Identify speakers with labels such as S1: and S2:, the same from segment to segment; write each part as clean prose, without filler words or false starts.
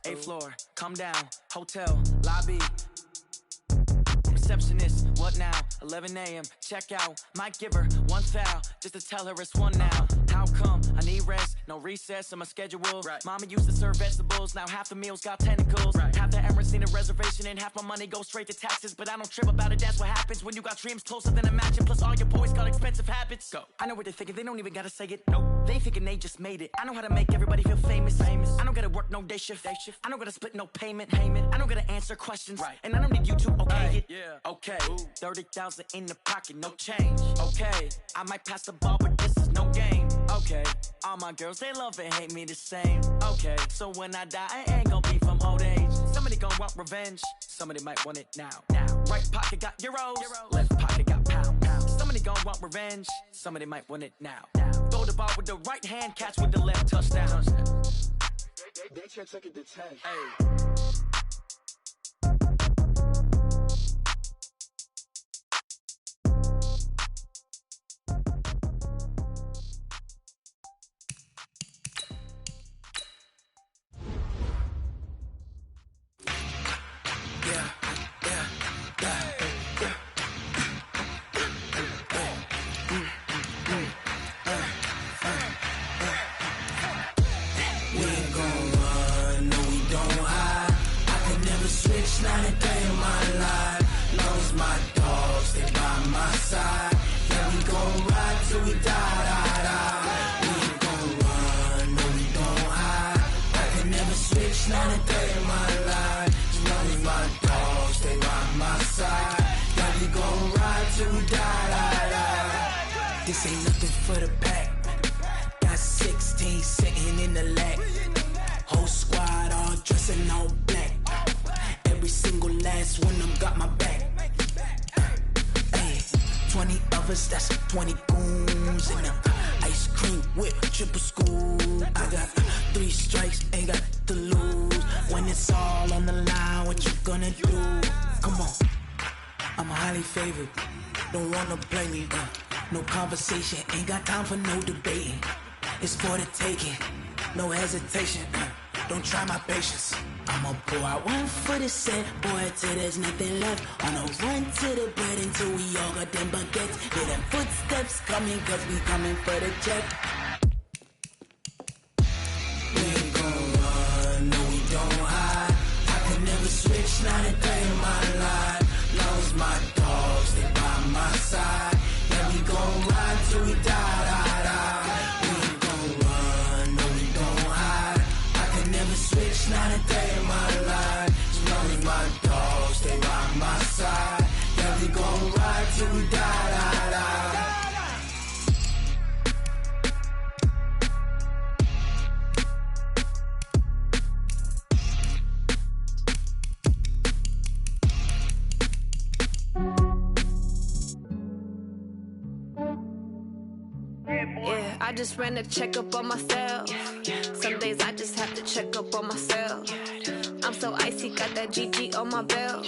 S1: 8th floor, come down, hotel, lobby. Receptionist, what now? 11 a.m., check out. Might give her one foul, just to tell her it's one now. How come? I need rest, no recess on my schedule. Right. Mama used to serve vegetables, now half the meals got tentacles. Right. Half the Emirates need a reservation and half my money goes straight to taxes. But I don't trip about it, that's what happens when you got dreams closer than a mansion. Plus all your boys got expensive habits. Go. I know what they're thinking, they don't even gotta say it. Nope. They thinking they just made it. I know how to make everybody feel famous. I don't gotta work no day shift. I don't gotta split no payment. I don't gotta answer questions. Right. And I don't need you to okay it. Yeah. Okay, 30,000 in the pocket, no change. Okay, I might pass the ball, but this is no game. Okay, all my girls, they love and hate me the same. Okay, so when I die, I ain't gon' be from old age. Somebody gon' want revenge, somebody might want it now. Right pocket got euros, left pocket got pounds. Somebody gon' want revenge, somebody might want it now. Throw the ball with the right hand, catch with the left, touchdown. They can't take it to 10. Hey.
S2: Not a day in my life, long as my dogs stay by my side. Yeah, we gon' ride till we die. We ain't gon' run, no we don't hide. I can never switch, not a day in my life, as long as my dogs stay by my side. Yeah, we gon' ride till we die. This ain't nothing for the pack. Got 16 sitting in the lap. Whole squad all dressed in all black. Every single last one of them got my back. Ay, 20 of us, that's 20 goons. And ice cream whip, triple scoop. I got 3 strikes, ain't got to lose. When it's all on the line, what you gonna do? Come on, I'm highly favored. Don't wanna play me, no conversation. Ain't got time for no debating. It's for the taking, no hesitation. Don't try my patience. I'ma pour out one for the set, boy, till there's nothing left. On a run to the bread until we all got them baguettes. Hear them footsteps coming, cause we coming for the check. We ain't gon' run, no we don't hide. I can never switch, not a day in my life. Long as my dogs stay by my side. Yeah, we gon' ride till we die. We ain't gon' run, no we don't hide. I can never switch, not a day in my life. As long as my dogs stay by my side. Yeah, we gon' ride till we die.
S3: Yeah, I just ran a checkup on myself. Some days I just have to check up on myself. I'm so icy, got that GG on my belt.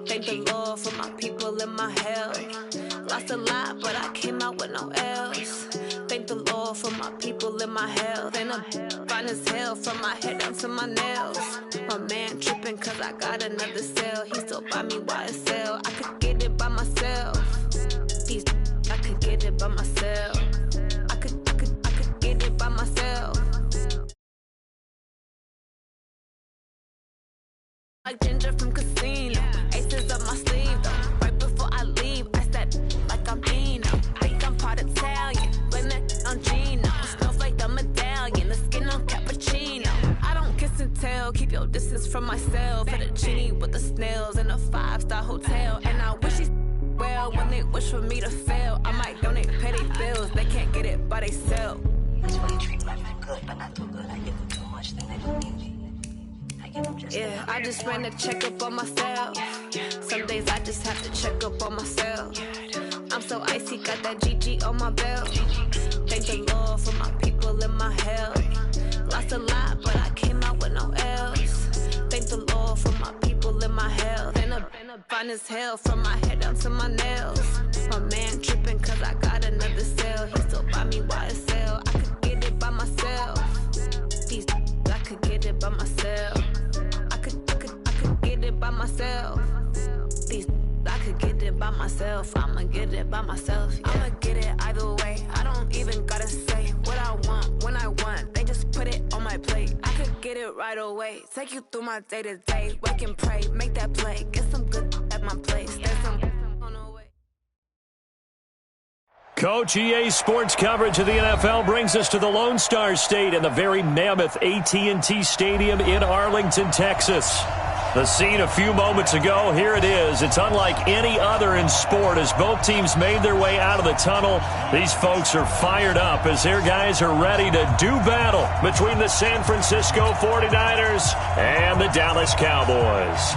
S3: Thank the Lord for my people in my health. Lost a lot, but I came out with no L's. Thank the Lord for my people in my health. And I'm fine as hell from my head down to my nails. My man tripping cause I got another cell. He still buy me YSL. I could get it by myself. These I could get it by myself. I could get it by myself. Like Ginger from Casino, aces up my sleeve though. Right before I leave, I said like I'm Dino. Think I'm part Italian, blame that on Gino. Smells like the medallion, the skin on cappuccino. I don't kiss and tell, keep your distance from myself. For the genie with the snails in a 5-star hotel. And I wish he's well when they wish for me to fail. I might donate petty bills, they can't get it by they sell.
S4: That's why you treat my men good, but not too good. I give them too much, then they don't need me.
S3: Yeah, I just ran a checkup on myself. Some days I just have to check up on myself. I'm so icy, got that GG on my belt. Thank the Lord for my people in my health. Lost a lot, but I came out with no L's. Thank the Lord for my people in my health. And I'm fine as hell from my head down to my nails. My man tripping cause I got another cell. He still buy me YSL. I could get it by myself. These I could get it by myself. by myself. These I could get it by myself. I'ma get it by myself. Yeah. I'ma get it either way. I don't even gotta say what I want when I want. They just put it on my plate. I could get it right away. Take you through my day to day. Wake and pray, make that play. Get some good at my place. There's some on the way.
S5: Coach, EA Sports coverage of the NFL brings us to the Lone Star State in the very mammoth AT&T Stadium in Arlington, Texas. The scene a few moments ago, here it is. It's unlike any other in sport as both teams made their way out of the tunnel. These folks are fired up as their guys are ready to do battle between the San Francisco 49ers and the Dallas Cowboys.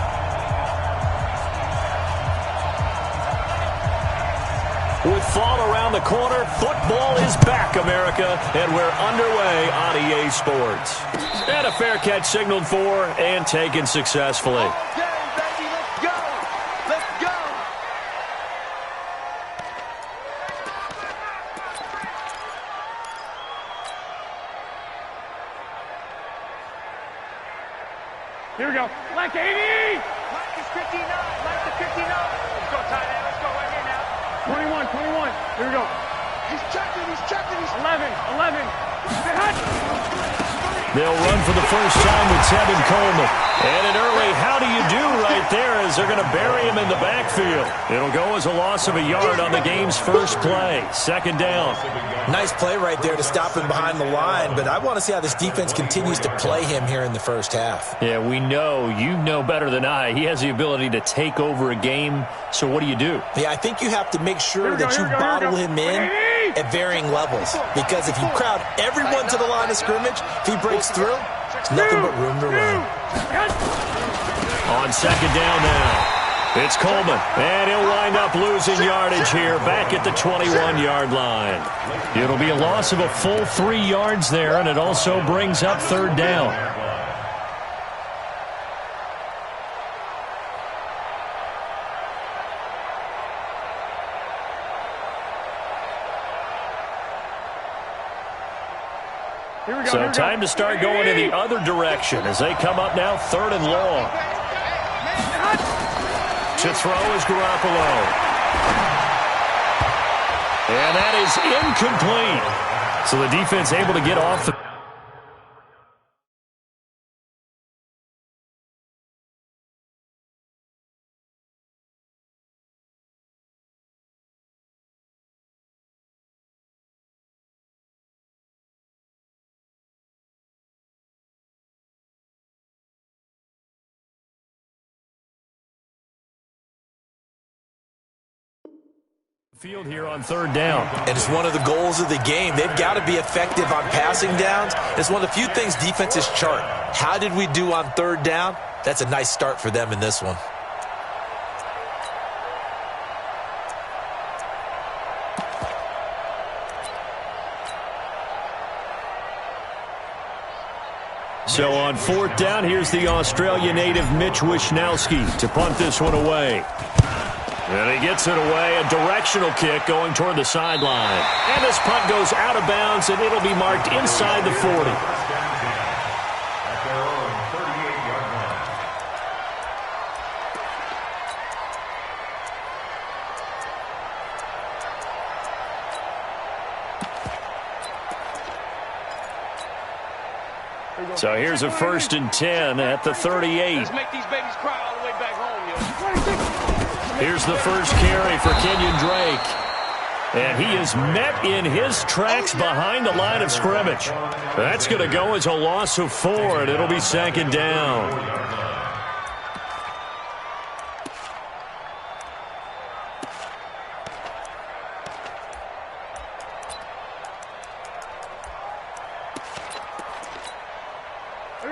S5: With fall around the corner, football is back, America, and we're underway on EA Sports. And a fair catch signaled for and taken successfully.
S6: Okay, baby, let's go. Let's go.
S7: Here we go. Like 80.
S6: Mike is 59. Mike is 59. Let's go, tight end. Let's go right here now.
S7: 21. Here we go.
S6: He's checking. He's checking. He's
S7: 11.
S5: They'll run for the first time with Tevin Coleman. And an early how do you do right there as they're going to bury him in the backfield. It'll go as a loss of a yard on the game's first play. Second down.
S8: Nice play right there to stop him behind the line, but I want to see how this defense continues to play him here in the first half.
S5: Yeah, we know, you know better than I, he has the ability to take over a game. So what do?
S8: Yeah, I think you have to make sure that you bottle him in at varying levels, because if you crowd everyone to the line of scrimmage, if he breaks through, there's nothing but room to run.
S5: On second down now. It's Coleman, and he'll wind up losing yardage here back at the 21-yard line. It'll be a loss of a full 3 yards there, and it also brings up third down. So time to start going in the other direction as they come up now third and long. To throw is Garoppolo. And that is incomplete. So the defense able to get off the... field here on third down.
S8: And it's one of the goals of the game. They've got to be effective on passing downs. It's one of the few things defenses chart. How did we do on third down? That's a nice start for them in this one.
S5: So on fourth down, here's the Australia native Mitch Wishnowski to punt this one away. And he gets it away, a directional kick going toward the sideline. And this punt goes out of bounds, and it'll be marked inside the 40. So here's a 1st and 10 at the 38.
S6: Let's make these babies cry all the way back home, yo.
S5: Here's the first carry for Kenyon Drake. And he is met in his tracks behind the line of scrimmage. That's going to go as a loss of 4, and it'll be second down.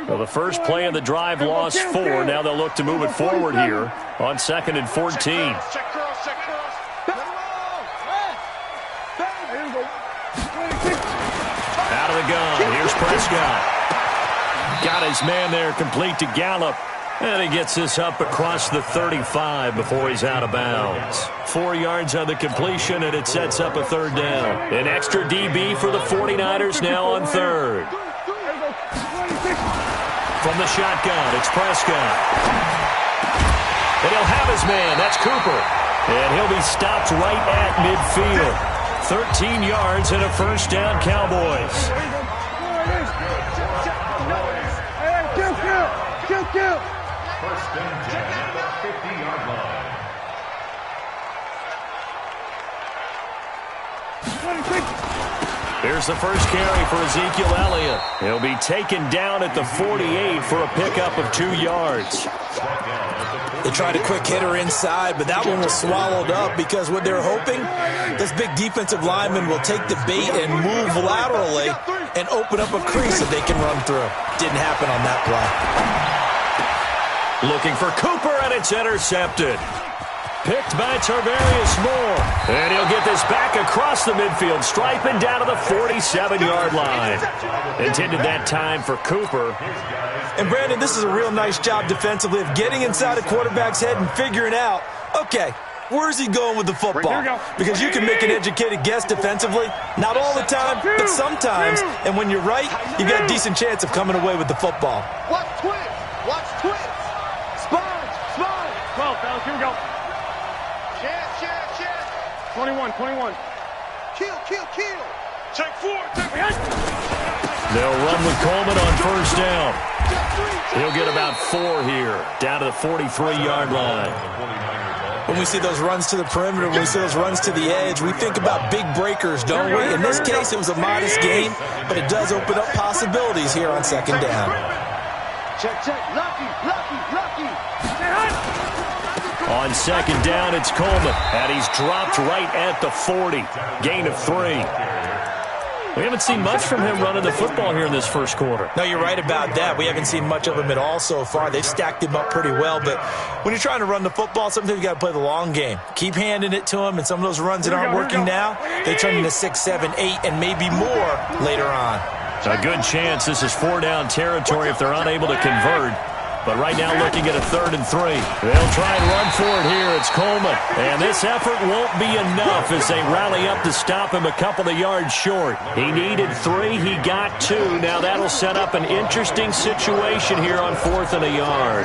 S5: Well, the first play of the drive lost 4. Now they'll look to move it forward here on 2nd and 14.
S6: Check cross, check cross.
S5: Out of the gun. Here's Prescott. Got his man there complete to Gallup. And he gets this up across the 35 before he's out of bounds. 4 yards on the completion, and it sets up a third down. An extra DB for the 49ers now on third. From the shotgun, it's Prescott. And he'll have his man. That's Cooper. And he'll be stopped right at midfield. 13 yards and a first down, Cowboys.
S7: Kill.
S9: First and 10 at the 50-yard line.
S5: Here's the first carry for Ezekiel Elliott. He'll be taken down at the 48 for a pickup of 2 yards.
S8: They tried a quick hitter inside, but that one was swallowed up because what they're hoping, this big defensive lineman will take the bait and move laterally and open up a crease that they can run through. Didn't happen on that play.
S5: Looking for Cooper, and it's intercepted. Picked by Tarvarius Moore. And he'll get this back across the midfield, striping down to the 47-yard line. Intended that time for Cooper.
S8: And, Brandon, this is a real nice job defensively of getting inside a quarterback's head and figuring out, okay, where's he going with the football? Because you can make an educated guess defensively. Not all the time, but sometimes. And when you're right, you've got a decent chance of coming away with the football.
S6: Watch twins. Watch twins. Sponge.
S7: 12, fellas, here we go.
S6: Chance.
S7: 21.
S6: Kill. Take 4.
S5: They'll run with Coleman on first down. He'll get about 4 here, down to the 43-yard line.
S8: When we see those runs to the perimeter, when we see those runs to the edge, we think about big breakers, don't we? In this case, it was a modest gain, but it does open up possibilities here on second down.
S6: Check. Lucky.
S5: On second down, it's Coleman, and he's dropped right at the 40. Gain of 3. We haven't seen much from him running the football here in this first quarter.
S8: No, you're right about that. We haven't seen much of him at all so far. They've stacked him up pretty well, but when you're trying to run the football, sometimes you got to play the long game. Keep handing it to him, and some of those runs that aren't working now, they turn into 6, 7, 8, and maybe more later on.
S5: A good chance this is 4-down territory if they're unable to convert. But right now looking at a 3rd and 3. They'll try and run for it here. It's Coleman. And this effort won't be enough as they rally up to stop him a couple of yards short. He needed 3. He got 2. Now that'll set up an interesting situation here on 4th and a yard.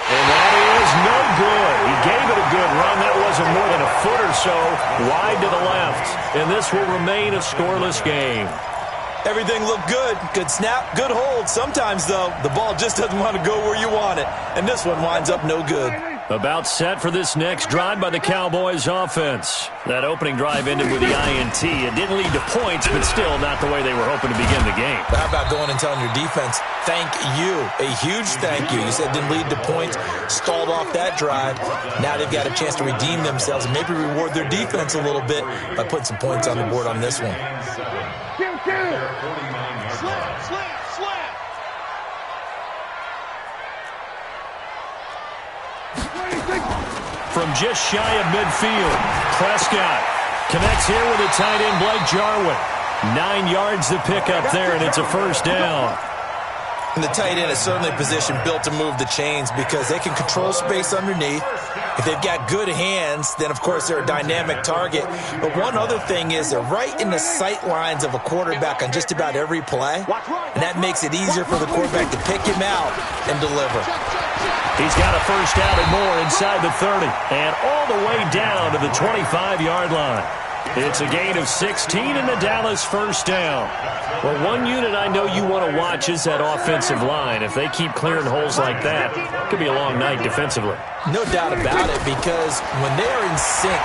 S5: And that is no good. He gave it a good run. That wasn't more than a foot or so wide to the left. And this will remain a scoreless game.
S8: Everything looked good. Good snap, good hold. Sometimes, though, the ball just doesn't want to go where you want it. And this one winds up no good.
S5: About set for this next drive by the Cowboys offense. That opening drive ended with the INT. It didn't lead to points, but still not the way they were hoping to begin the game.
S8: But how about going and telling your defense, thank you, a huge thank you. You said didn't lead to points, stalled off that drive. Now they've got a chance to redeem themselves and maybe reward their defense a little bit by putting some points on the board on this one.
S6: Slam.
S5: From just shy of midfield, Prescott connects here with a tight end, Blake Jarwin. 9 yards to pick up there, and it's a first down.
S8: And the tight end is certainly a position built to move the chains because they can control space underneath. If they've got good hands, then, of course, they're a dynamic target. But one other thing is they're right in the sight lines of a quarterback on just about every play, and that makes it easier for the quarterback to pick him out and deliver.
S5: He's got a first down and more inside the 30 and all the way down to the 25-yard line. It's a gain of 16 and the Dallas first down. Well, one unit I know you want to watch is that offensive line. If they keep clearing holes like that, it could be a long night defensively.
S8: No doubt about it, because when they are in sync,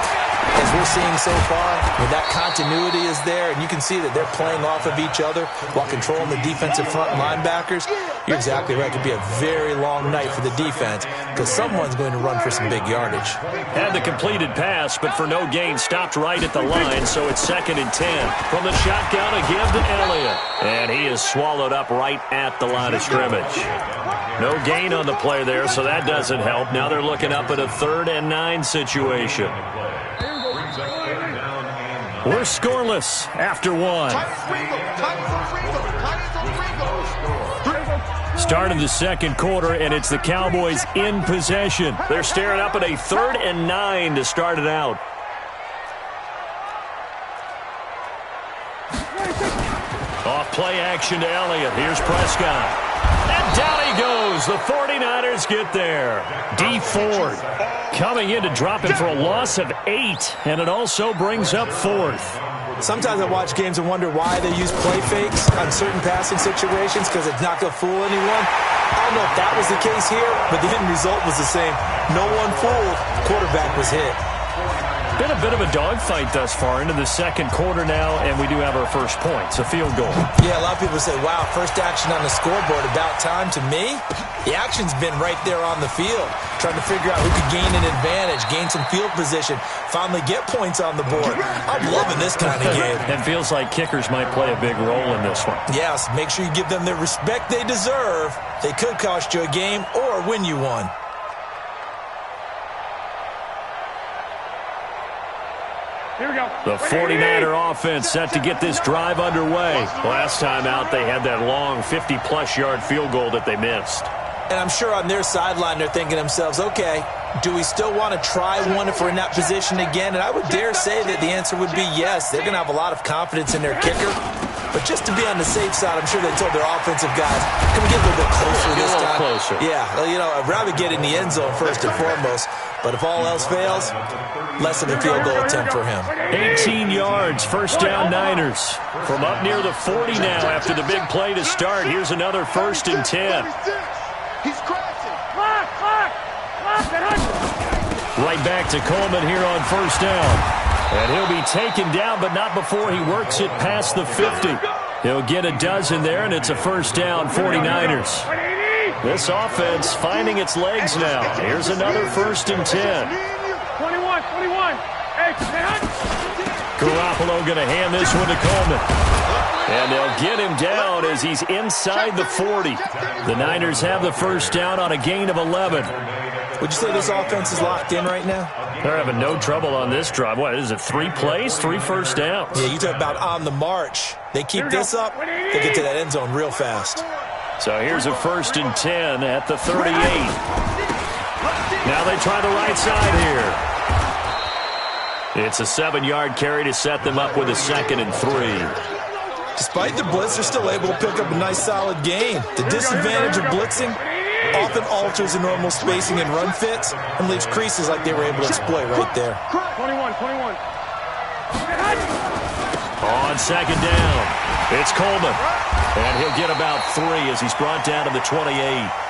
S8: as we're seeing so far, when that continuity is there, and you can see that they're playing off of each other while controlling the defensive front linebackers, you're exactly right. It could be a very long night for the defense because someone's going to run for some big yardage.
S5: Had the completed pass, but for no gain, stopped right at the line, so it's 2nd and 10. From the shotgun, a give to Elliott. And he is swallowed up right at the line of scrimmage. No gain on the play there, so that doesn't help. Now they're looking up at a 3rd and 9 situation. We're scoreless after 1. Start of the second quarter, and it's the Cowboys in possession. They're staring up at a 3rd and 9 to start it out. Off play action to Elliott. Here's Prescott. And down he goes. The 49ers get there. D Ford coming in to drop him for a loss of 8, and it also brings up 4th.
S8: Sometimes I watch games and wonder why they use play fakes on certain passing situations, because it's not going to fool anyone. I don't know if that was the case here, but the end result was the same. No one fooled. Quarterback was hit.
S5: Been a bit of a dogfight thus far into the second quarter now, and we do have our first points, a field goal.
S8: Yeah, a lot of people say, wow, first action on the scoreboard, about time. To me, the action's been right there on the field, trying to figure out who could gain an advantage, gain some field position, finally get points on the board. I'm loving this kind of game.
S5: And feels like kickers might play a big role in this one.
S8: Yes, make sure you give them the respect they deserve. They could cost you a game or win you one.
S7: Here we go.
S5: The 49er offense set to get this drive underway. Last time out, they had that long 50-plus yard field goal that they missed.
S8: And I'm sure on their sideline, they're thinking to themselves, okay, do we still want to try one if we're in that position again? And I would dare say that the answer would be yes. They're going to have a lot of confidence in their kicker. But just to be on the safe side, I'm sure they told their offensive guys, can we get a little bit closer this time?
S5: Closer.
S8: Yeah, you know, I'd rather get in the end zone first and foremost. But if all else fails, less of a field goal attempt for him.
S5: 18 yards, first down Niners. From up near the 40 now after the big play to start. Here's another 1st and 10.
S7: He's crashing.
S5: Right back to Coleman here on first down. And he'll be taken down, but not before he works it past the 50. He'll get a dozen there, and it's a first down, 49ers. This offense finding its legs now. Here's another 1st and 10.
S7: 21. Hey,
S5: Garoppolo going to hand this one to Coleman. And they'll get him down as he's inside the 40. The Niners have the first down on a gain of 11.
S8: Would you say this offense is locked in right now?
S5: They're having no trouble on this drive. What is it, 3 plays, 3 first downs?
S8: Yeah, you talk about on the march. They keep this up, they get to that end zone real fast.
S5: So here's a 1st and 10 at the 38. Now they try the right side here. It's a 7-yard carry to set them up with a 2nd and 3.
S8: Despite the blitz, they're still able to pick up a nice solid gain. The disadvantage of blitzing often alters the normal spacing and run fits and leaves creases like they were able to exploit right there.
S7: 21.
S5: On 2nd down, it's Coleman. And he'll get about 3 as he's brought down to the 28.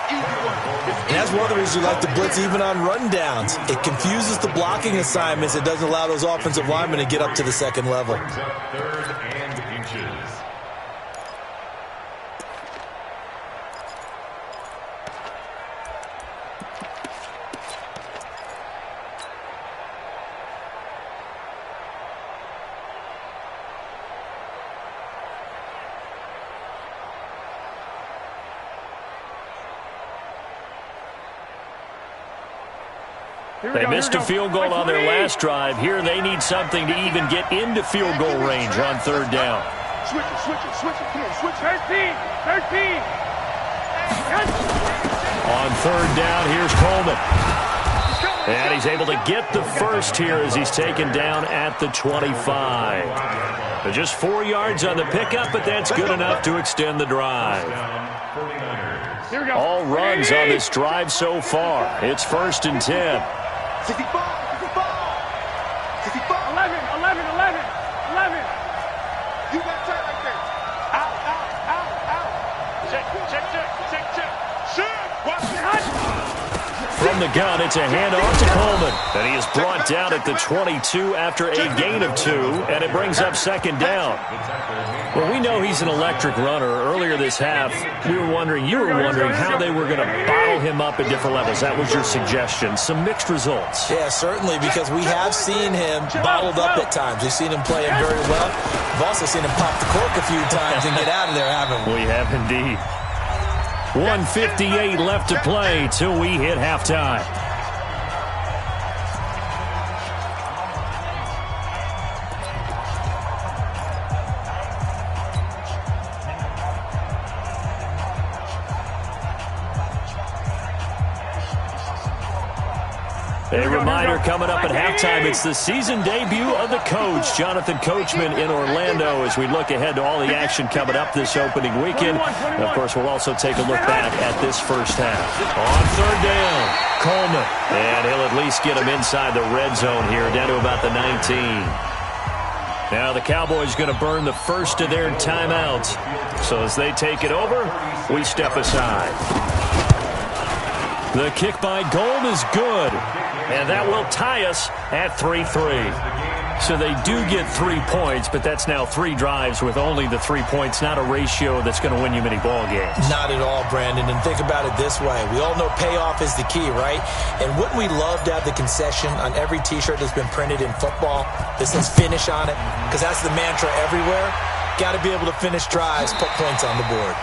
S8: And that's one of the reasons you like to blitz even on rundowns. It confuses the blocking assignments. It doesn't allow those offensive linemen to get up to the second level.
S5: They missed a field goal on their last drive. Here they need something to even get into field goal range on 3rd down.
S7: Switch it. Come on, switch. 13.
S5: On 3rd down, here's Coleman. And he's able to get the first here as he's taken down at the 25. So just 4 yards on the pickup, but that's good enough to extend the drive. All runs on this drive so far. It's 1st and 10.
S7: 65. 11. You got to like that. Out. Check. Shoot.
S5: From the gun, it's a handoff to Coleman. And he is brought down at the 22 after a gain of 2, and it brings up 2nd down. Well, we know he's an electric runner. Earlier this half, you were wondering how they were going to bottle him up at different levels. That was your suggestion. Some mixed results.
S8: Yeah, certainly, because we have seen him bottled up at times. We've seen him play him very well. We've also seen him pop the cork a few times and get out of there, haven't we?
S5: We have indeed. 1:58 left to play till we hit halftime. A reminder coming up at halftime, it's the season debut of the coach, Jonathan Coachman in Orlando, as we look ahead to all the action coming up this opening weekend. And of course, we'll also take a look back at this first half. On third down, Coleman. And he'll at least get him inside the red zone here, down to about the 19. Now the Cowboys going to burn the first of their timeouts. So as they take it over, we step aside. The kick by Gold is good. And that will tie us at 3-3. So they do get 3 points, but that's now 3 drives with only the 3 points, not a ratio that's going to win you many ball games.
S8: Not at all, Brandon. And think about it this way. We all know payoff is the key, right? And wouldn't we love to have the concession on every T-shirt that's been printed in football that says finish on it? Because that's the mantra everywhere. Got to be able to finish drives, put points on the board.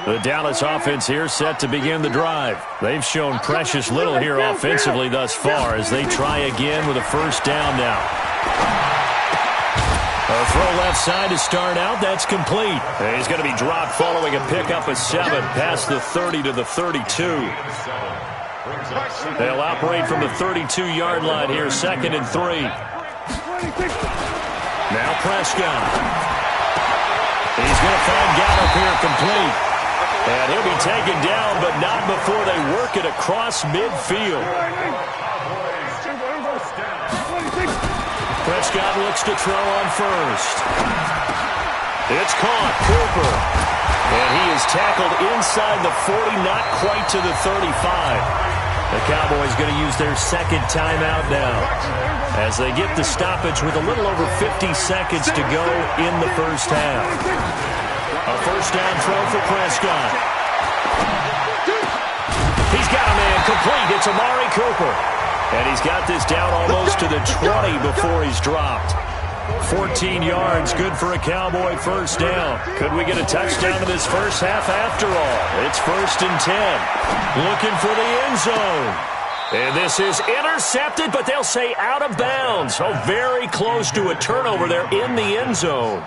S5: The Dallas offense here set to begin the drive. They've shown precious little here offensively thus far as they try again with a first down now. A throw left side to start out. That's complete. And he's going to be dropped following a pickup of 7 past the 30 to the 32. They'll operate from the 32-yard line here, 2nd and 3. Now Prescott. He's going to find Gallup here complete. And he'll be taken down, but not before they work it across midfield. Prescott looks to throw on first. It's caught. Cooper. And he is tackled inside the 40, not quite to the 35. The Cowboys going to use their second timeout now as they get the stoppage with a little over 50 seconds to go in the first half. A first down throw for Prescott. He's got a man complete. It's Amari Cooper. And he's got this down almost to the 20 before he's dropped. 14 yards, good for a Cowboy first down. Could we get a touchdown in this first half after all? It's 1st and 10. Looking for the end zone. And this is intercepted, but they'll say out of bounds. Oh, very close to a turnover there in the end zone.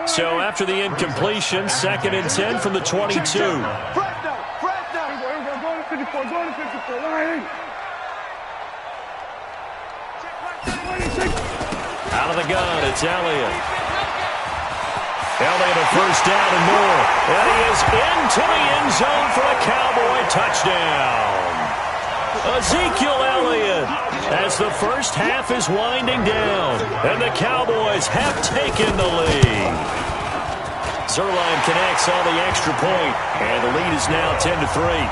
S5: So after the incompletion, 2nd and 10 from the 22. Out of the gun, it's Elliott. Elliott a first down and more. And he is into the end zone for a Cowboy touchdown. Ezekiel Elliott as the first half is winding down. And the Cowboys have taken the lead. Zerline connects on the extra point. And the lead is now 10-3.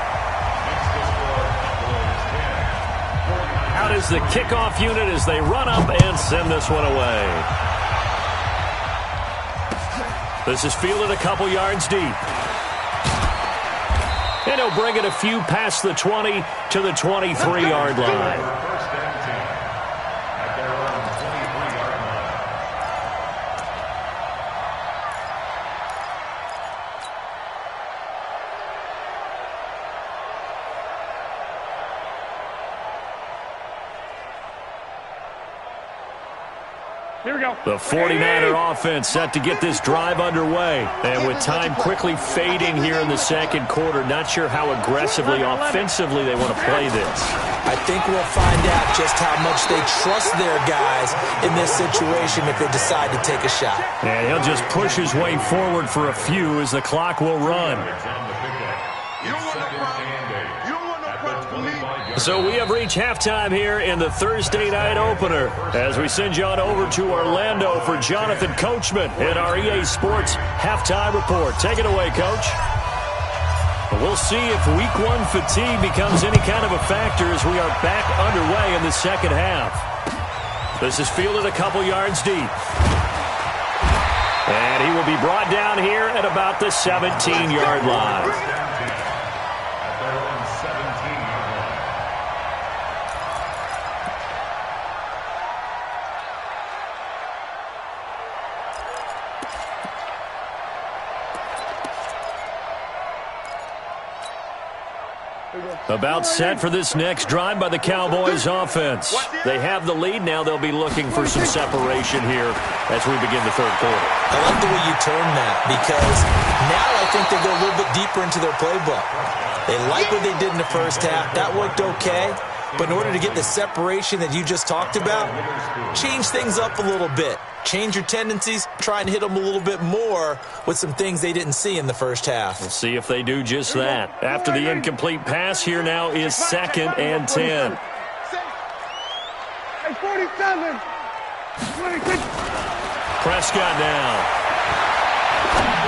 S5: Out is the kickoff unit as they run up and send this one away. This is fielded a couple yards deep. And he'll bring it a few past the 20 to the 23-yard line. The 49er offense set to get this drive underway. And with time quickly fading here in the second quarter, not sure how aggressively, offensively they want to play this.
S8: I think we'll find out just how much they trust their guys in this situation if they decide to take a shot.
S5: And he'll just push his way forward for a few as the clock will run. So we have reached halftime here in the Thursday night opener as we send you on over to Orlando for Jonathan Coachman in our EA Sports halftime report. Take it away, Coach. We'll see if week 1 fatigue becomes any kind of a factor as we are back underway in the second half. This is fielded a couple yards deep. And he will be brought down here at about the 17-yard line. About set for this next drive by the Cowboys offense. They have the lead now. They'll be looking for some separation here as we begin the third quarter.
S8: I like the way you term that because now I think they go a little bit deeper into their playbook. They like what they did in the first half. That worked okay. But in order to get the separation that you just talked about, change things up a little bit. Change your tendencies, try and hit them a little bit more with some things they didn't see in the first half.
S5: We'll see if they do just that. After the incomplete pass, here now is 2nd and 10.
S7: Hey, 47. 26.
S5: Prescott now.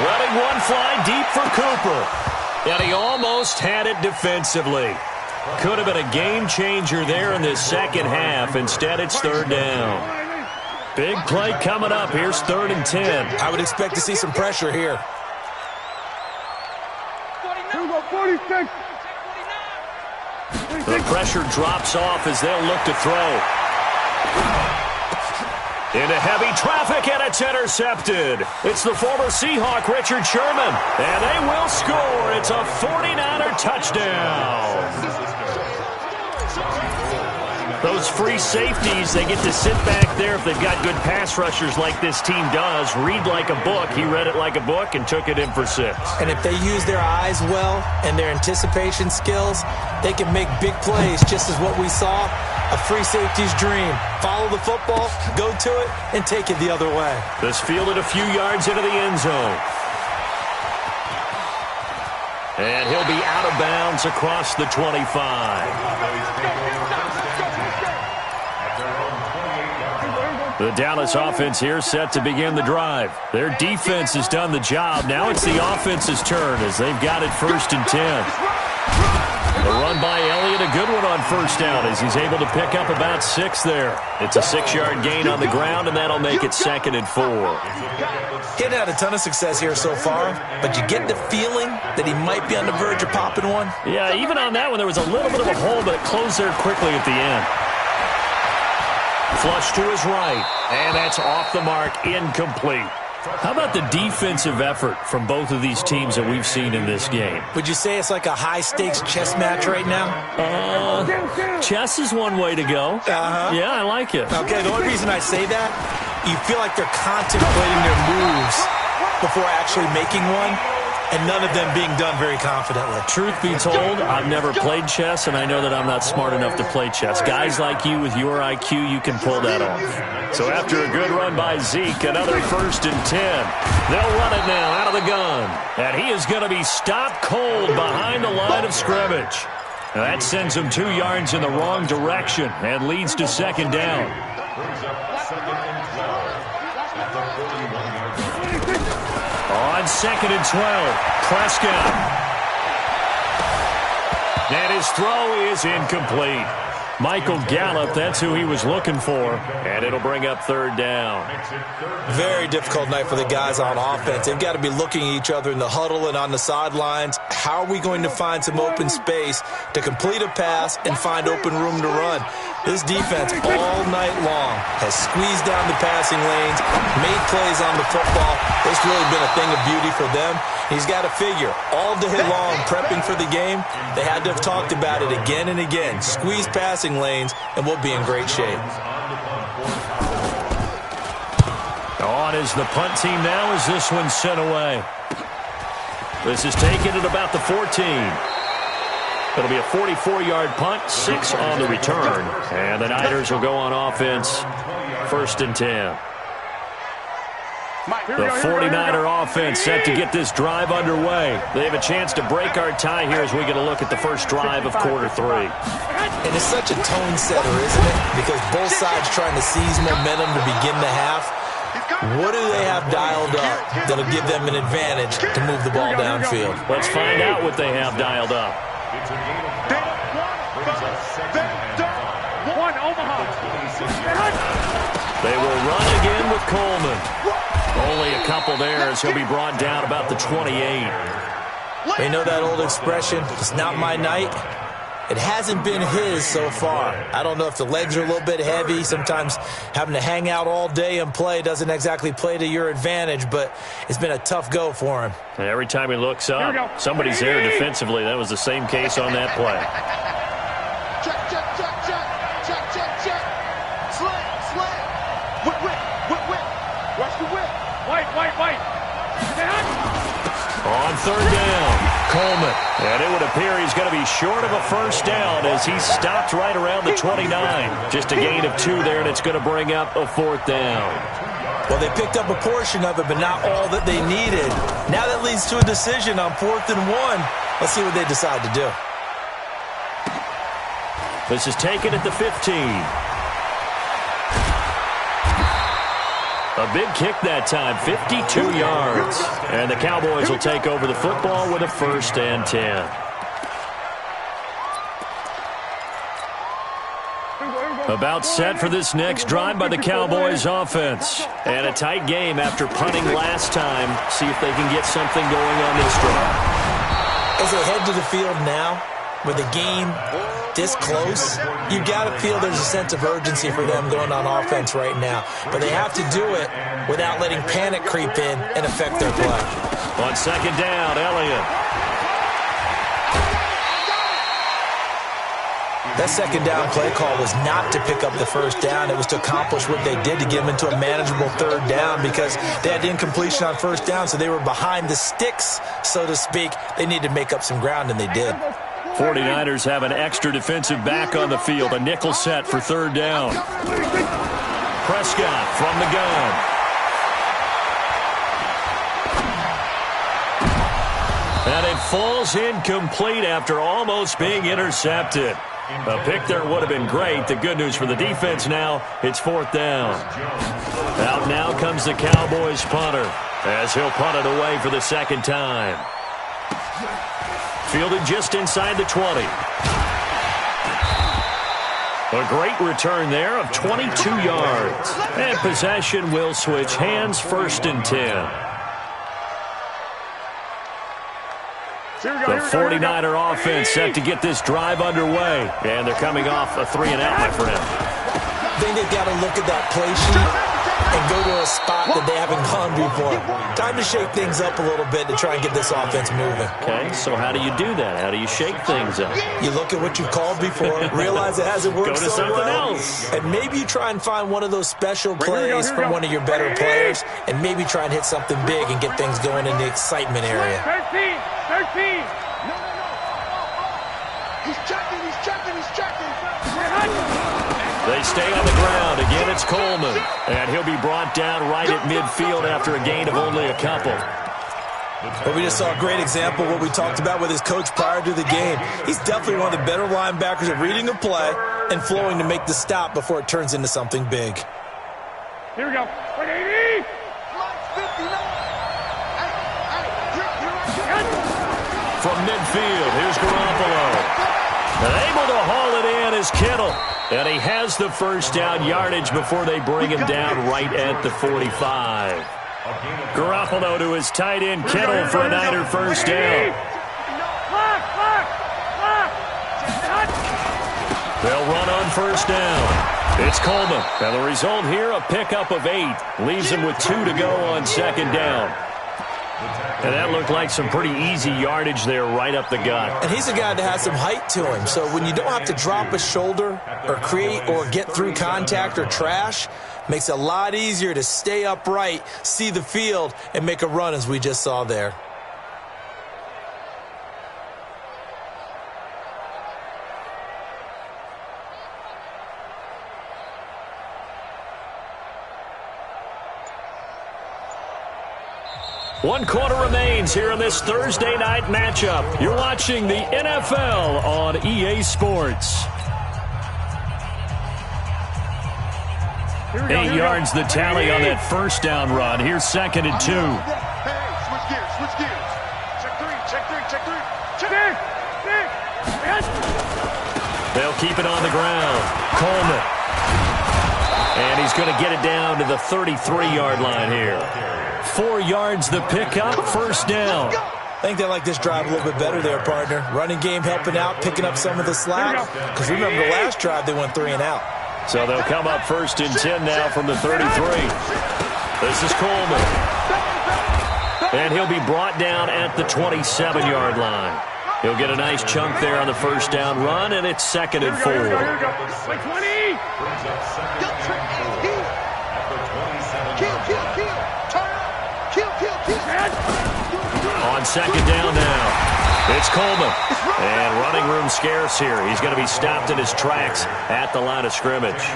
S5: Letting one fly deep for Cooper. And he almost had it defensively. Could have been a game changer there in this second half. Instead, it's 3rd down. Big play coming up. Here's 3rd and 10.
S8: I would expect to see some pressure here.
S7: 46.
S5: The pressure drops off as they'll look to throw. Into heavy traffic, and it's intercepted. It's the former Seahawk, Richard Sherman. And they will score. It's a 49er touchdown. Those free safeties, they get to sit back there if they've got good pass rushers like this team does. Read like a book. He read it like a book and took it in for 6.
S8: And if they use their eyes well and their anticipation skills, they can make big plays, just as what we saw. A free safety's dream. Follow the football, go to it, and take it the other way.
S5: This fielded a few yards into the end zone. And he'll be out of bounds across the 25. The Dallas offense here set to begin the drive. Their defense has done the job. Now it's the offense's turn as they've got it 1st and 10. The run by Elliott, a good one on 1st down as he's able to pick up about 6 there. It's a 6-yard gain on the ground, and that'll make it 2nd and 4.
S8: He hadn't had a ton of success here so far, but you get the feeling that he might be on the verge of popping one.
S5: Yeah, even on that one, there was a little bit of a hole, but it closed there quickly at the end. Flush to his right, and that's off the mark, incomplete. How about the defensive effort from both of these teams that we've seen in this game?
S8: Would you say it's like a high-stakes chess match right now?
S5: Chess is one way to go. Yeah, I like it.
S8: Okay, the only reason I say that, you feel like they're contemplating their moves before actually making one, and none of them being done very confidently.
S5: Truth be told, I've never played chess, and I know that I'm not smart enough to play chess. Guys like you with your IQ, you can pull that off. So after a good run by Zeke, another 1st and 10. They'll run it now out of the gun. And he is going to be stopped cold behind the line of scrimmage. Now that sends him 2 yards in the wrong direction and leads to 2nd down. On 2nd and 12, Prescott. And his throw is incomplete. Michael Gallup, that's who he was looking for, and it'll bring up 3rd down.
S8: Very difficult night for the guys on offense. They've got to be looking at each other in the huddle and on the sidelines. How are we going to find some open space to complete a pass and find open room to run? This defense all night long has squeezed down the passing lanes, made plays on the football. It's really been a thing of beauty for them. He's got to figure, all day long prepping for the game, they had to have talked about it again and again. Squeeze passing lanes, and we'll be in great shape.
S5: On is the punt team now as this one's sent away. This is taken at about the 14. It'll be a 44-yard punt, 6 on the return. And the Niners will go on offense, 1st and 10. The 49er offense set to get this drive underway. They have a chance to break our tie here as we get a look at the first drive of quarter 3.
S8: And it's such a tone setter, isn't it? Because both sides trying to seize momentum to begin the half. What do they have dialed up that'll give them an advantage to move the ball downfield?
S5: Let's find out what they have dialed up. They will run again with Coleman. Only a couple there as he'll be brought down about the 28.
S8: They know that old expression, it's not my night. It hasn't been his so far. I don't know if the legs are a little bit heavy. Sometimes having to hang out all day and play doesn't exactly play to your advantage, but it's been a tough go for him.
S5: And every time he looks up, somebody's there defensively. That was the same case on that play.
S7: Check, check, check, check. Check, check, check. Slam, slam. Whip, whip, whip, whip. Watch the whip. White.
S5: On third down, Coleman. And it would appear he's going to be short of a first down as he stopped right around the 29. Just a gain of 2 there, and it's going to bring up a 4th down.
S8: Well, they picked up a portion of it, but not all that they needed. Now that leads to a decision on 4th and 1. Let's see what they decide to do.
S5: This is taken at the 15. A big kick that time, 52 yards. And the Cowboys will take over the football with a 1st and 10. About set for this next drive by the Cowboys offense. And a tight game after punting last time. See if they can get something going on this drive.
S8: As they head to the field now, with a game this close, you got to feel there's a sense of urgency for them going on offense right now. But they have to do it without letting panic creep in and affect their play.
S5: On 2nd down, Elliott.
S8: That 2nd down play call was not to pick up the 1st down. It was to accomplish what they did to get them into a manageable 3rd down because they had incompletion on 1st down, so they were behind the sticks, so to speak. They needed to make up some ground, and they did.
S5: 49ers have an extra defensive back on the field. A nickel set for 3rd down. Prescott from the gun. And it falls incomplete after almost being intercepted. A pick there would have been great. The good news for the defense now, it's 4th down. Out now comes the Cowboys punter as he'll punt it away for the 2nd time. Fielded just inside the 20. A great return there of 22 yards. And possession will switch hands, 1st and 10. The 49er offense set to get this drive underway. And they're coming off a 3-and-out, my friend.
S8: I think they've got to look at that play sheet and go to a spot that they haven't gone before. Time to shake things up a little bit to try and get this offense moving.
S5: Okay, so how do you do that? How do you shake things up?
S8: You look at what you've called before, realize it hasn't worked
S5: go to
S8: so
S5: something
S8: well,
S5: else.
S8: and maybe you try and find one of those special plays from one of your better players, and maybe try and hit something big and get things going in the excitement area.
S7: 13. No. He's checking.
S5: They stay on the ground. Again, it's Coleman. And he'll be brought down right at midfield after a gain of only a couple.
S8: Well, we just saw a great example of what we talked about with his coach prior to the game. He's definitely one of the better linebackers at reading a play and flowing to make the stop before it turns into something big.
S7: Here we go. 180.
S5: From midfield, here's Garoppolo. And able to haul it in is Kittle. And he has the 1st down yardage before they bring him down right at the 45. Garoppolo to his tight end Kittle for a Niner 1st down. They'll run on 1st down. It's Coleman. And the result here, a pickup of 8. Leaves him with 2 to go on 2nd down. And that looked like some pretty easy yardage there right up the gut.
S8: And he's a guy that has some height to him. So when you don't have to drop a shoulder or create or get through contact or trash, makes it a lot easier to stay upright, see the field, and make a run as we just saw there.
S5: One quarter remains here in this Thursday night matchup. You're watching the NFL on EA Sports. 8 yards the tally on that 1st down run. Here's 2nd and 2.
S7: Switch gears. Check three.
S5: They'll keep it on the ground. Coleman. And he's going to get it down to the 33-yard line here. 4 yards the pickup, 1st down.
S8: I think they like this drive a little bit better there, partner. Running game helping out, picking up some of the slack. Because remember the last drive, they went 3 and out.
S5: So they'll come up 1st and 10 now from the 33. This is Coleman. And he'll be brought down at the 27-yard line. He'll get a nice chunk there on the 1st down run, and it's 2nd and 4. On 2nd down now, it's Coleman. And running room scarce here. He's going to be stopped in his tracks at the line of scrimmage.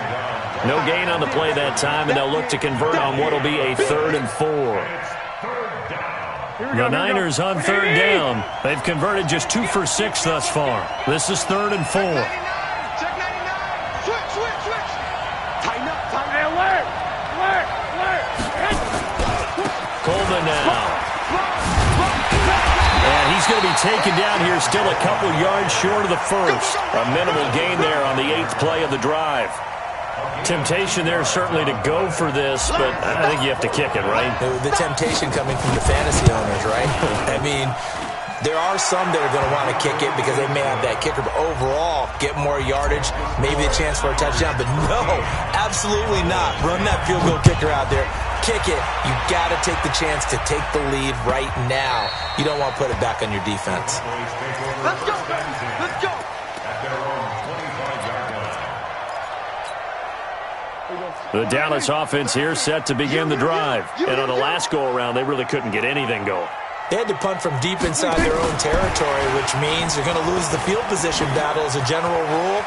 S5: No gain on the play that time, and they'll look to convert on what will be a 3rd and 4. The Niners on 3rd down. They've converted just 2 for 6 thus far. This is 3rd and 4.
S7: Check 99. Switch. Tighten up. Hey, alert.
S5: Coleman now. And he's going to be taken down here still a couple yards short of the 1st. A minimal gain there on the 8th play of the drive. Temptation there certainly to go for this, but I think you have to kick it, right?
S8: The temptation coming from the fantasy owners, right? I mean, there are some that are going to want to kick it because they may have that kicker, but overall, get more yardage, maybe a chance for a touchdown. But no, absolutely not. Run that field goal kicker out there. Kick it. You got to take the chance to take the lead right now. You don't want to put it back on your defense.
S7: Let's go.
S5: The Dallas offense here set to begin the drive. And on the last go-around, they really couldn't get anything going.
S8: They had to punt from deep inside their own territory, which means they're going to lose the field position battle as a general rule.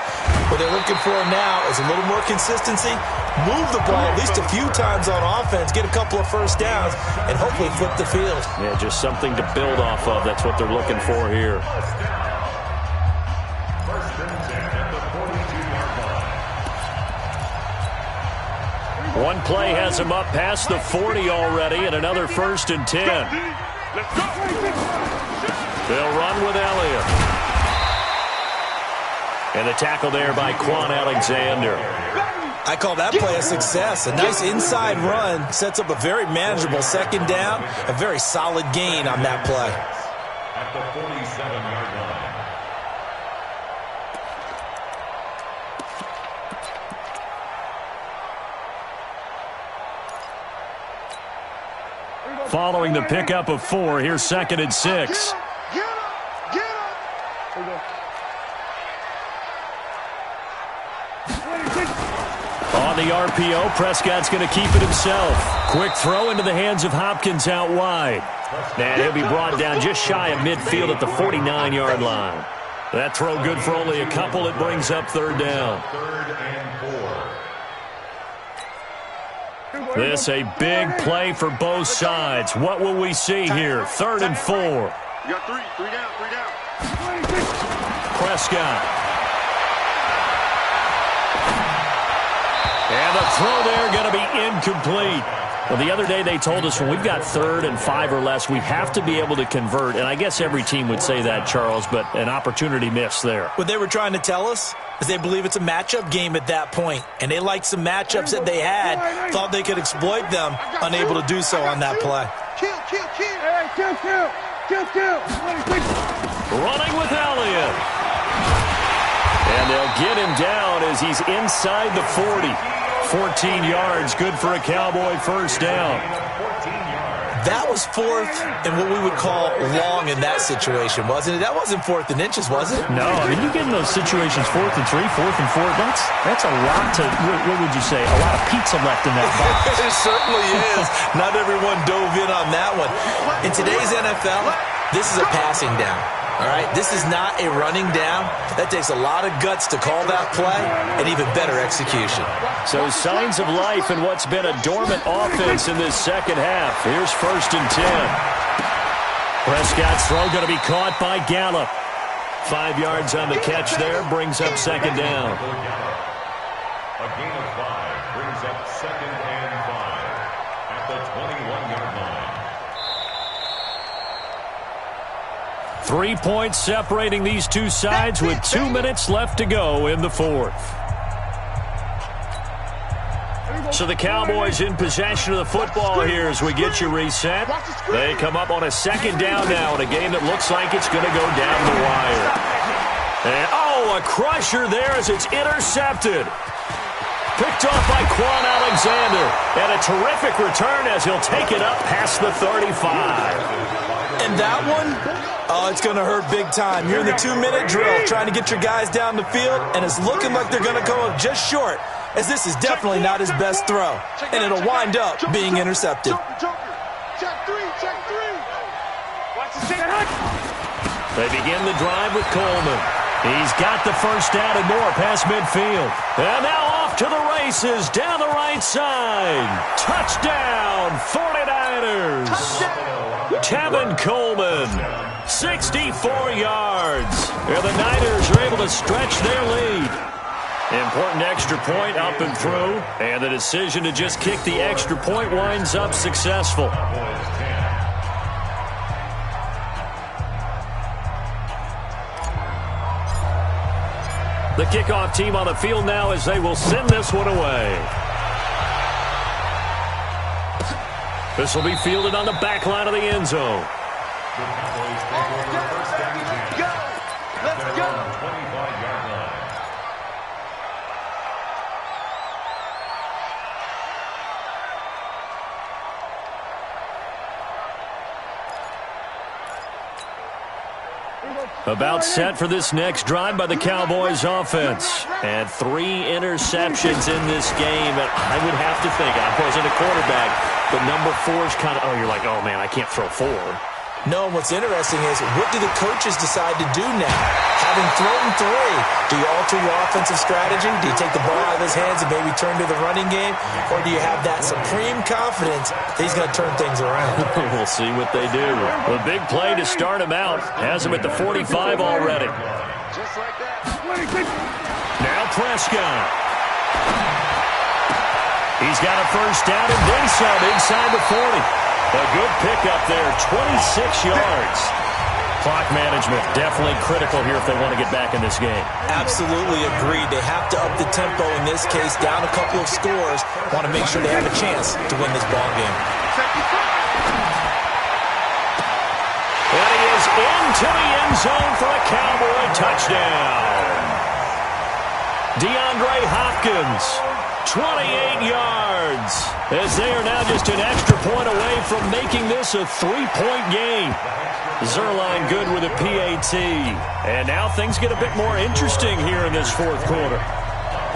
S8: What they're looking for now is a little more consistency, move the ball at least a few times on offense, get a couple of 1st downs, and hopefully flip the field.
S5: Yeah, just something to build off of. That's what they're looking for here. One play has him up past the 40 already, and another 1st and 10. They'll run with Elliott. And the tackle there by Quan Alexander.
S8: I call that play a success. A nice inside run sets up a very manageable 2nd down, a very solid gain on that play.
S9: At the 47-yard line.
S5: Following the pickup of 4, here's 2nd and 6. On the RPO, Prescott's going to keep it himself. Quick throw into the hands of Hopkins out wide. And he'll be brought down just shy of midfield at the 49-yard line. That throw good for only a couple. It brings up 3rd down.
S9: 3rd and 4.
S5: This a big play for both sides. What will we see here? 3rd and 4.
S7: You got 3 down.
S5: Prescott. And the throw there going to be incomplete. Well, the other day they told us when we've got 3rd and 5 or less, we have to be able to convert. And I guess every team would say that, Charles, but an opportunity missed there.
S8: What they were trying to tell us is they believe it's a matchup game at that point. And they liked some matchups that they had, thought they could exploit them, unable to do so on that play.
S7: Kill.
S5: Running with Elliott. And they'll get him down as he's inside the 40. 14 yards, good for a Cowboy 1st down.
S8: That was 4th and what we would call long in that situation, wasn't it? That wasn't 4th and inches, was it?
S5: No, I mean, you get in those situations 4th and 3, 4th and 4. That's a lot to, what would you say, a lot of pizza left in that box.
S8: It certainly is. Not everyone dove in on that one. In today's NFL, this is a passing down. All right, this is not a running down. That takes a lot of guts to call that play and even better execution.
S5: So signs of life in what's been a dormant offense in this 2nd half. Here's 1st and 10. Prescott's throw going to be caught by Gallup. 5 yards on the catch there, brings up 2nd down.
S9: A gain of 5 brings up 2nd and 5 at the 21-yard line.
S5: 3 points separating these two sides with 2 minutes left to go in the 4th. So the Cowboys in possession of the football here as we get you reset. They come up on a second down now in a game that looks like it's going to go down the wire. And, a crusher there as it's intercepted. Picked off by Quan Alexander. And a terrific return as he'll take it up past the 35.
S8: And that one, it's going to hurt big time. You're in the 2-minute drill trying to get your guys down the field, and it's looking like they're going to go up just short, as this is definitely not his best throw. And it'll wind up being intercepted.
S7: Check three.
S5: They begin the drive with Coleman. He's got the first down and more past midfield. And now off to the races down the right side. Touchdown, 49ers. Tevin Coleman, 64 yards. And the Niners are able to stretch their lead. Important extra point up and through. And the decision to just kick the extra point winds up successful. The kickoff team on the field now as they will send this one away. This will be fielded on the back line of the end zone.
S7: Let's go.
S5: About set for this next drive by the Cowboys offense. And 3 interceptions in this game. And I would have to think, I wasn't a quarterback, but number 4 is kind of, you're like, oh man, I can't throw 4.
S8: No, what's interesting is, what do the coaches decide to do now? Having thrown 3, do you alter your offensive strategy? Do you take the ball out of his hands and maybe turn to the running game? Or do you have that supreme confidence that he's going to turn things around?
S5: We'll see what they do. The big play to start him out has him at the 45 already.
S7: Just like that.
S5: Now Prescott. He's got a first down and then some inside the 40. A good pickup there, 26 yards. Clock management definitely critical here if they want to get back in this game.
S8: Absolutely agreed. They have to up the tempo in this case, down a couple of scores. Want to make sure they have a chance to win this ball game.
S5: And he is into the end zone for a Cowboy touchdown. DeAndre Hopkins, 28 yards, as they are now just an extra point away from making this a 3-point game. Zerline good with a PAT. And now things get a bit more interesting here in this fourth quarter.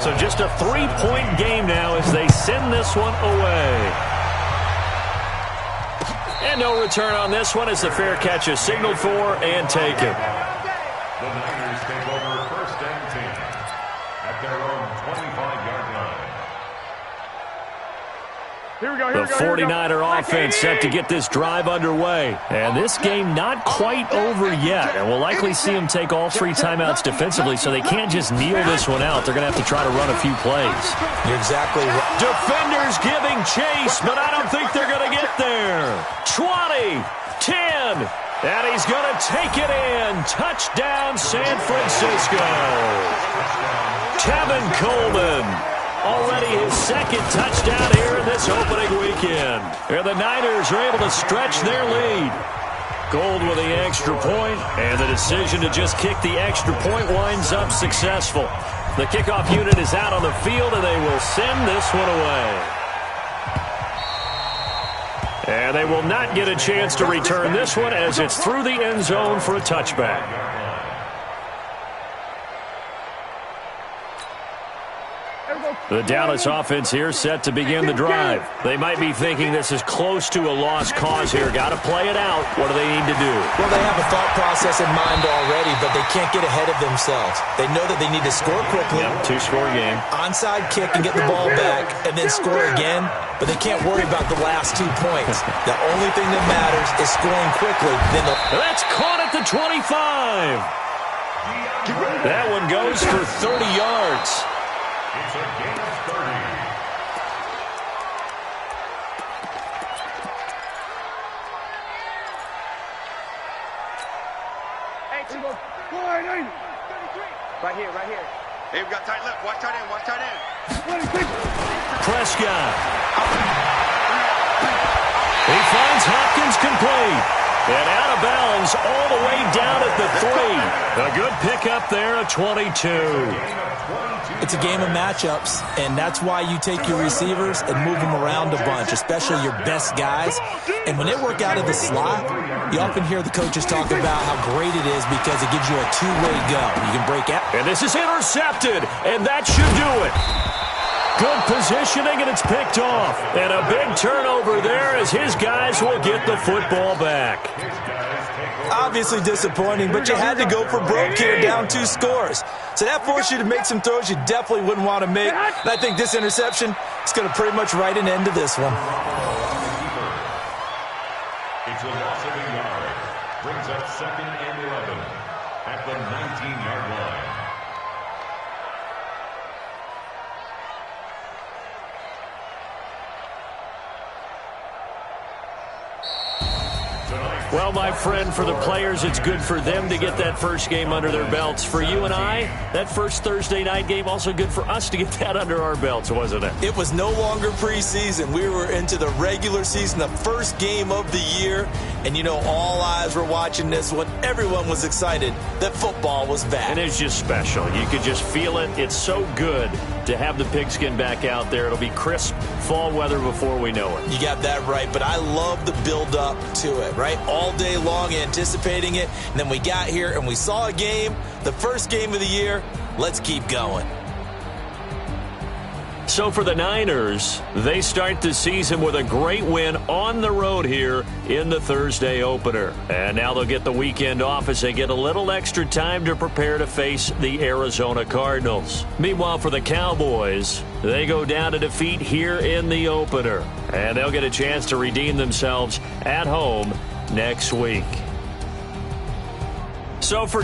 S5: So just a 3-point game now as they send this one away. And no return on this one as the fair catch is signaled for and taken.
S9: The Niners take over first and 10 at their own 25-yard line.
S6: Here we go.
S5: The 49er offense set to get this drive underway. And this game not quite over yet. And we'll likely see them take all 3 timeouts defensively, so they can't just kneel this one out. They're going to have to try to run a few plays.
S8: You're exactly right.
S5: Defenders giving chase, but I don't think they're going to get there. 20, 10, and he's going to take it in. Touchdown, San Francisco. Tevin Coleman. Already his second touchdown here in this opening weekend. And the Niners are able to stretch their lead. Gold with the extra point, and the decision to just kick the extra point winds up successful. The kickoff unit is out on the field, and they will send this one away. And they will not get a chance to return this one as it's through the end zone for a touchback. The Dallas offense here set to begin the drive. They might be thinking this is close to a lost cause here. Got to play it out. What do they need to do?
S8: Well, they have a thought process in mind already, but they can't get ahead of themselves. They know that they need to score quickly.
S5: Yep, 2-score game.
S8: Onside kick and get the ball back, and then score again. But they can't worry about the last 2 points. The only thing that matters is scoring quickly.
S5: That's caught at the 25. That one goes for 30 yards.
S9: It's a gain of 30.
S6: Right here. Hey, we got tight left. Watch tight end.
S5: Prescott. He finds Hopkins complete. And out of bounds all the way down at the 3. A good pickup there at 22.
S8: It's a game of matchups, and that's why you take your receivers and move them around a bunch, especially your best guys. And when they work out of the slot, you often hear the coaches talk about how great it is because it gives you a two-way go. You can break out.
S5: And this is intercepted, and that should do it. Good positioning, and it's picked off. And a big turnover there as his guys will get the football back.
S8: Obviously disappointing, but you had to go for broke here, down 2 scores. So that forced you to make some throws you definitely wouldn't want to make. And I think this interception is going to pretty much write an end to this one.
S9: It's a loss of a yard. Brings up 2nd and 11 at the 19-yard line.
S5: Well, my friend, for the players, it's good for them to get that first game under their belts. For you and I, that first Thursday night game, also good for us to get that under our belts, wasn't it?
S8: It was no longer preseason. We were into the regular season, the first game of the year. And, you know, all eyes were watching this one. Everyone was excited that football was back.
S5: And it's just special. You could just feel it. It's so good to have the pigskin back out there. It'll be crisp fall weather before we know it.
S8: You got that right, but I love the build-up to it, right? All day long anticipating it, and then we got here and we saw a game, the first game of the year. Let's keep going.
S5: So for the Niners, they start the season with a great win on the road here in the Thursday opener. And now they'll get the weekend off as they get a little extra time to prepare to face the Arizona Cardinals. Meanwhile, for the Cowboys, they go down to defeat here in the opener. And they'll get a chance to redeem themselves at home next week. So for